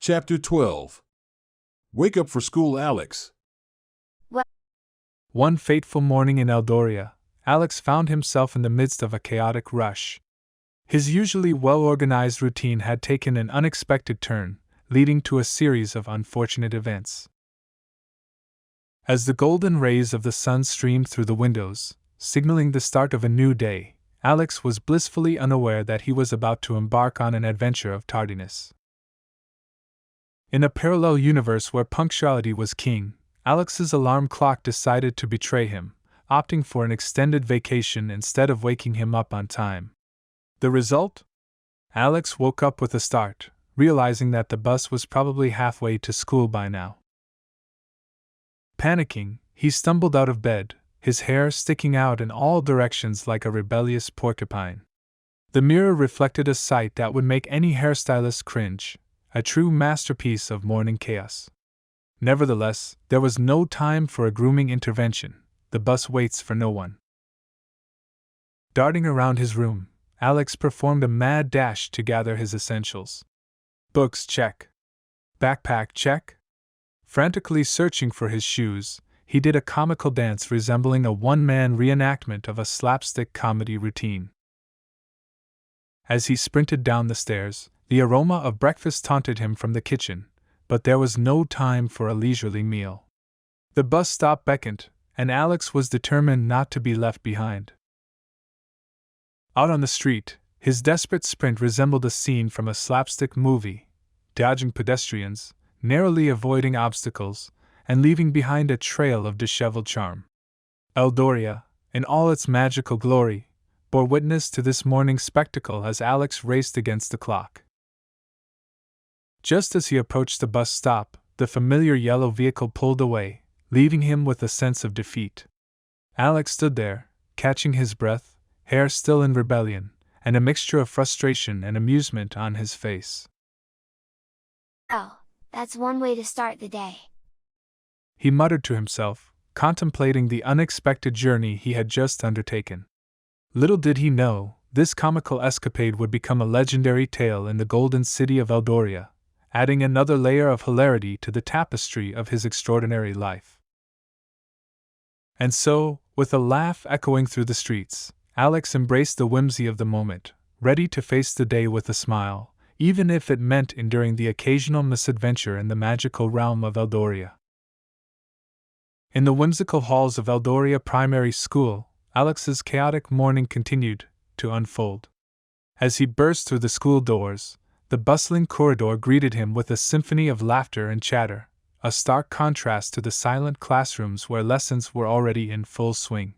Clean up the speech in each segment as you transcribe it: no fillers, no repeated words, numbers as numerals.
Chapter 12. Wake up for school, Alex. One fateful morning in Eldoria, Alex found himself in the midst of a chaotic rush. His usually well-organized routine had taken an unexpected turn, leading to a series of unfortunate events. As the golden rays of the sun streamed through the windows, signaling the start of a new day, Alex was blissfully unaware that he was about to embark on an adventure of tardiness. In a parallel universe where punctuality was king, Alex's alarm clock decided to betray him, opting for an extended vacation instead of waking him up on time. The result? Alex woke up with a start, realizing that the bus was probably halfway to school by now. Panicking, he stumbled out of bed, his hair sticking out in all directions like a rebellious porcupine. The mirror reflected a sight that would make any hairstylist cringe, a true masterpiece of morning chaos. Nevertheless, there was no time for a grooming intervention. The bus waits for no one. Darting around his room, Alex performed a mad dash to gather his essentials. Books, check. Backpack, check. Frantically searching for his shoes, he did a comical dance resembling a one-man reenactment of a slapstick comedy routine. As he sprinted down the stairs, the aroma of breakfast taunted him from the kitchen, but there was no time for a leisurely meal. The bus stop beckoned, and Alex was determined not to be left behind. Out on the street, his desperate sprint resembled a scene from a slapstick movie, dodging pedestrians, narrowly avoiding obstacles, and leaving behind a trail of disheveled charm. Eldoria, in all its magical glory, bore witness to this morning's spectacle as Alex raced against the clock. Just as he approached the bus stop, the familiar yellow vehicle pulled away, leaving him with a sense of defeat. Alex stood there, catching his breath, hair still in rebellion, and a mixture of frustration and amusement on his face. Oh, that's one way to start the day, he muttered to himself, contemplating the unexpected journey he had just undertaken. Little did he know, this comical escapade would become a legendary tale in the golden city of Eldoria, adding another layer of hilarity to the tapestry of his extraordinary life. And so, with a laugh echoing through the streets, Alex embraced the whimsy of the moment, ready to face the day with a smile, even if it meant enduring the occasional misadventure in the magical realm of Eldoria. In the whimsical halls of Eldoria Primary School, Alex's chaotic morning continued to unfold. As he burst through the school doors, the bustling corridor greeted him with a symphony of laughter and chatter, a stark contrast to the silent classrooms where lessons were already in full swing.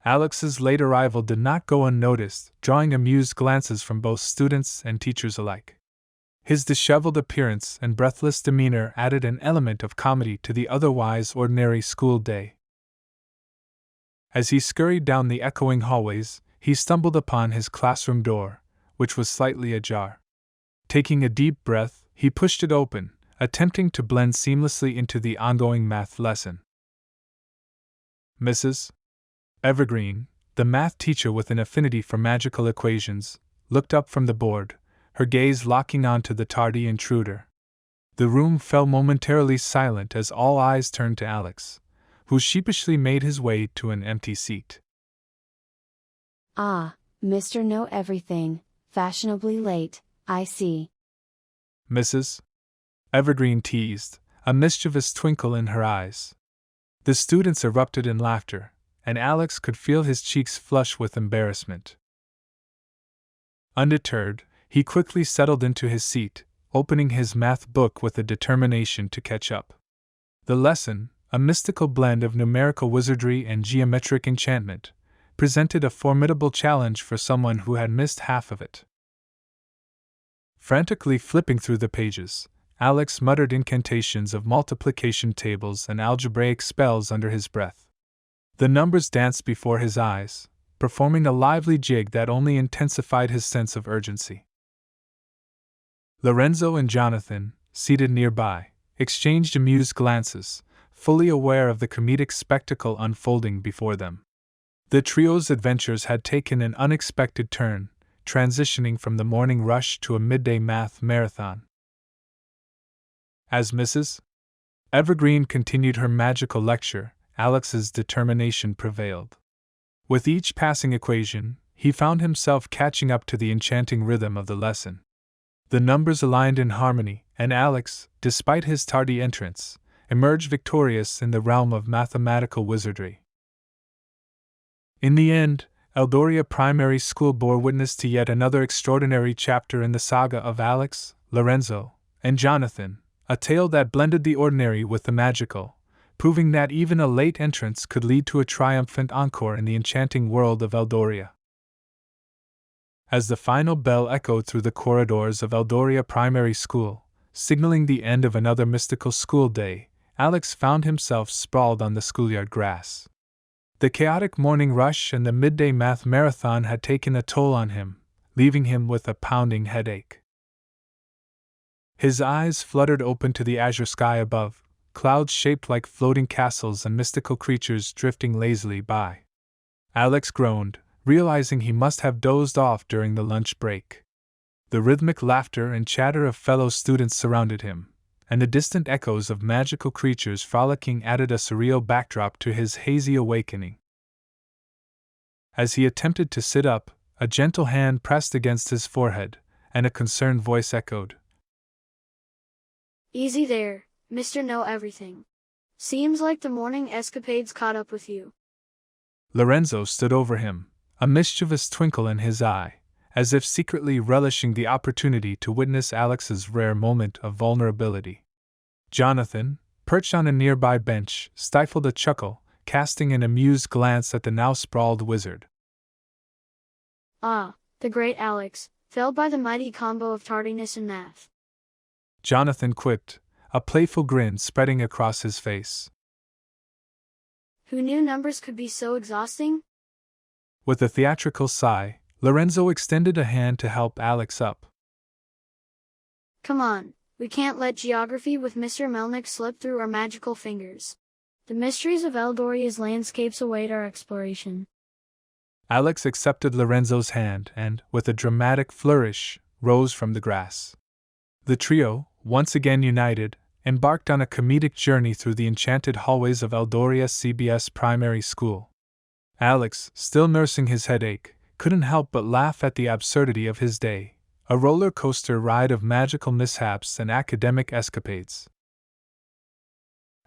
Alex's late arrival did not go unnoticed, drawing amused glances from both students and teachers alike. His disheveled appearance and breathless demeanor added an element of comedy to the otherwise ordinary school day. As he scurried down the echoing hallways, he stumbled upon his classroom door, which was slightly ajar. Taking a deep breath, he pushed it open, attempting to blend seamlessly into the ongoing math lesson. Mrs. Evergreen, the math teacher with an affinity for magical equations, looked up from the board, her gaze locking onto the tardy intruder. The room fell momentarily silent as all eyes turned to Alex, who sheepishly made his way to an empty seat. Ah, Mr. Know Everything, fashionably late, I see. Mrs. Evergreen teased, a mischievous twinkle in her eyes. The students erupted in laughter, and Alex could feel his cheeks flush with embarrassment. Undeterred, he quickly settled into his seat, opening his math book with a determination to catch up. The lesson, a mystical blend of numerical wizardry and geometric enchantment, presented a formidable challenge for someone who had missed half of it. Frantically flipping through the pages, Alex muttered incantations of multiplication tables and algebraic spells under his breath. The numbers danced before his eyes, performing a lively jig that only intensified his sense of urgency. Lorenzo and Jonathan, seated nearby, exchanged amused glances, fully aware of the comedic spectacle unfolding before them. The trio's adventures had taken an unexpected turn, transitioning from the morning rush to a midday math marathon. As Mrs. Evergreen continued her magical lecture, Alex's determination prevailed. With each passing equation, he found himself catching up to the enchanting rhythm of the lesson. The numbers aligned in harmony, and Alex, despite his tardy entrance, emerged victorious in the realm of mathematical wizardry. In the end, Eldoria Primary School bore witness to yet another extraordinary chapter in the saga of Alex, Lorenzo, and Jonathan, a tale that blended the ordinary with the magical, proving that even a late entrance could lead to a triumphant encore in the enchanting world of Eldoria. As the final bell echoed through the corridors of Eldoria Primary School, signaling the end of another mystical school day, Alex found himself sprawled on the schoolyard grass. The chaotic morning rush and the midday math marathon had taken a toll on him, leaving him with a pounding headache. His eyes fluttered open to the azure sky above, clouds shaped like floating castles and mystical creatures drifting lazily by. Alex groaned, realizing he must have dozed off during the lunch break. The rhythmic laughter and chatter of fellow students surrounded him, and the distant echoes of magical creatures frolicking added a surreal backdrop to his hazy awakening. As he attempted to sit up, a gentle hand pressed against his forehead, and a concerned voice echoed, "Easy there, Mr. Know Everything. Seems like the morning escapades caught up with you." Lorenzo stood over him, a mischievous twinkle in his eye, as if secretly relishing the opportunity to witness Alex's rare moment of vulnerability. Jonathan, perched on a nearby bench, stifled a chuckle, casting an amused glance at the now sprawled wizard. "Ah, the great Alex, felled by the mighty combo of tardiness and math," Jonathan quipped, a playful grin spreading across his face. "Who knew numbers could be so exhausting?" With a theatrical sigh, Lorenzo extended a hand to help Alex up. "Come on, we can't let geography with Mr. Melnick slip through our magical fingers. The mysteries of Eldoria's landscapes await our exploration." Alex accepted Lorenzo's hand and, with a dramatic flourish, rose from the grass. The trio, once again united, embarked on a comedic journey through the enchanted hallways of Eldoria CBS Primary School. Alex, still nursing his headache, couldn't help but laugh at the absurdity of his day, a roller coaster ride of magical mishaps and academic escapades.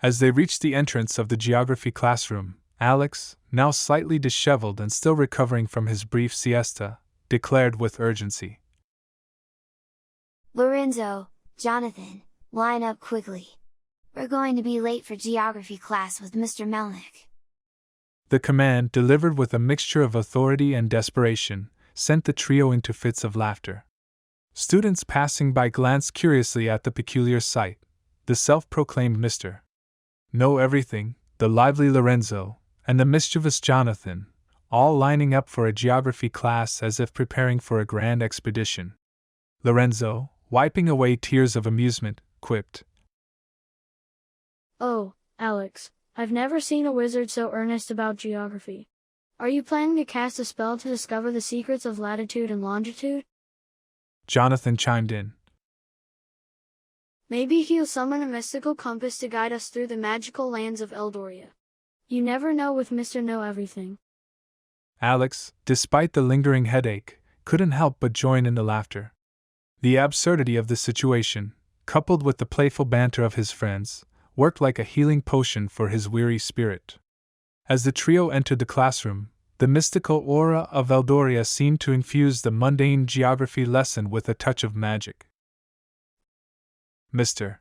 As they reached the entrance of the geography classroom, Alex, now slightly disheveled and still recovering from his brief siesta, declared with urgency, Lorenzo, Jonathan, line up quickly. We're going to be late for geography class with Mr. Melnick. The command, delivered with a mixture of authority and desperation, sent the trio into fits of laughter. Students passing by glanced curiously at the peculiar sight, the self-proclaimed Mr. Know Everything, the lively Lorenzo, and the mischievous Jonathan, all lining up for a geography class as if preparing for a grand expedition. Lorenzo, wiping away tears of amusement, quipped, "Oh, Alex, I've never seen a wizard so earnest about geography. Are you planning to cast a spell to discover the secrets of latitude and longitude?" Jonathan chimed in, "Maybe he'll summon a mystical compass to guide us through the magical lands of Eldoria. You never know with Mr. Know Everything." Alex, despite the lingering headache, couldn't help but join in the laughter. The absurdity of the situation, coupled with the playful banter of his friends, worked like a healing potion for his weary spirit. As the trio entered the classroom, the mystical aura of Eldoria seemed to infuse the mundane geography lesson with a touch of magic. Mr.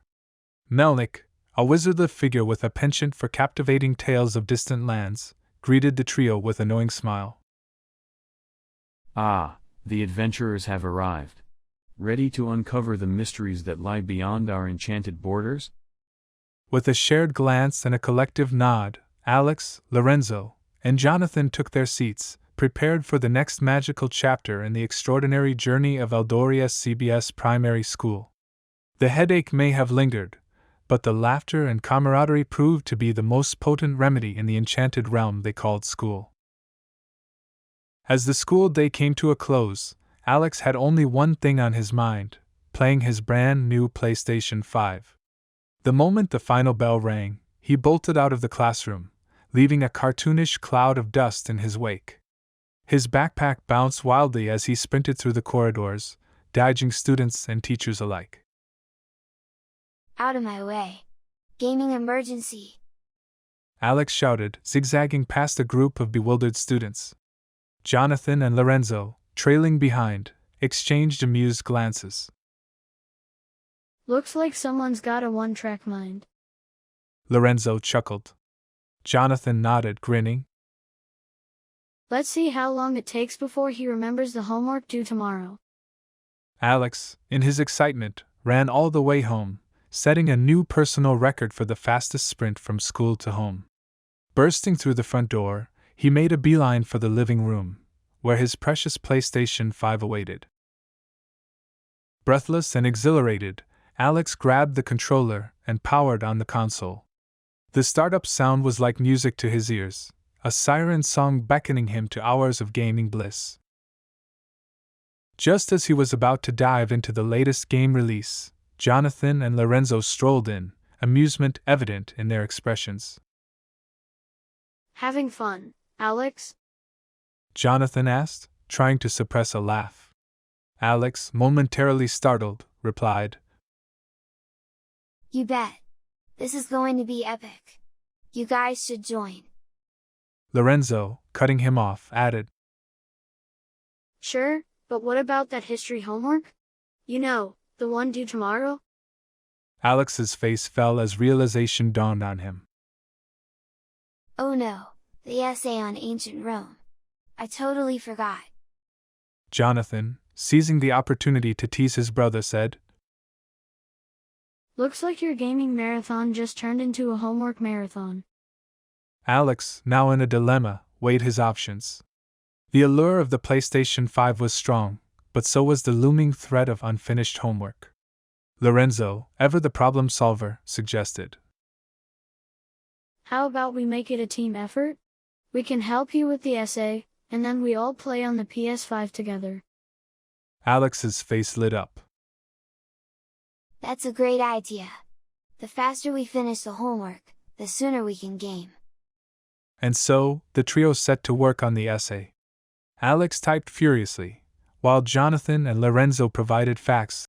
Melnick, a wizardly figure with a penchant for captivating tales of distant lands, greeted the trio with a knowing smile. "Ah, the adventurers have arrived. Ready to uncover the mysteries that lie beyond our enchanted borders?" With a shared glance and a collective nod, Alex, Lorenzo, and Jonathan took their seats, prepared for the next magical chapter in the extraordinary journey of Eldoria CBS Primary School. The headache may have lingered, but the laughter and camaraderie proved to be the most potent remedy in the enchanted realm they called school. As the school day came to a close, Alex had only one thing on his mind: playing his brand new PlayStation 5. The moment the final bell rang, he bolted out of the classroom, leaving a cartoonish cloud of dust in his wake. His backpack bounced wildly as he sprinted through the corridors, dodging students and teachers alike. Out of my way! Gaming emergency! Alex shouted, zigzagging past a group of bewildered students. Jonathan and Lorenzo, trailing behind, exchanged amused glances. Looks like someone's got a one-track mind. Lorenzo chuckled. Jonathan nodded, grinning. Let's see how long it takes before he remembers the homework due tomorrow. Alex, in his excitement, ran all the way home, setting a new personal record for the fastest sprint from school to home. Bursting through the front door, he made a beeline for the living room, where his precious PlayStation 5 awaited. Breathless and exhilarated, Alex grabbed the controller and powered on the console. The startup sound was like music to his ears, a siren song beckoning him to hours of gaming bliss. Just as he was about to dive into the latest game release, Jonathan and Lorenzo strolled in, amusement evident in their expressions. Having fun, Alex? Jonathan asked, trying to suppress a laugh. Alex, momentarily startled, replied, You bet! This is going to be epic. You guys should join. Lorenzo, cutting him off, added, Sure, but what about that history homework? You know, the one due tomorrow? Alex's face fell as realization dawned on him. Oh no, the essay on ancient Rome. I totally forgot. Jonathan, seizing the opportunity to tease his brother, said, Looks like your gaming marathon just turned into a homework marathon. Alex, now in a dilemma, weighed his options. The allure of the PlayStation 5 was strong, but so was the looming threat of unfinished homework. Lorenzo, ever the problem solver, suggested, How about we make it a team effort? We can help you with the essay, and then we all play on the PS5 together. Alex's face lit up. That's a great idea. The faster we finish the homework, the sooner we can game. And so, the trio set to work on the essay. Alex typed furiously, while Jonathan and Lorenzo provided facts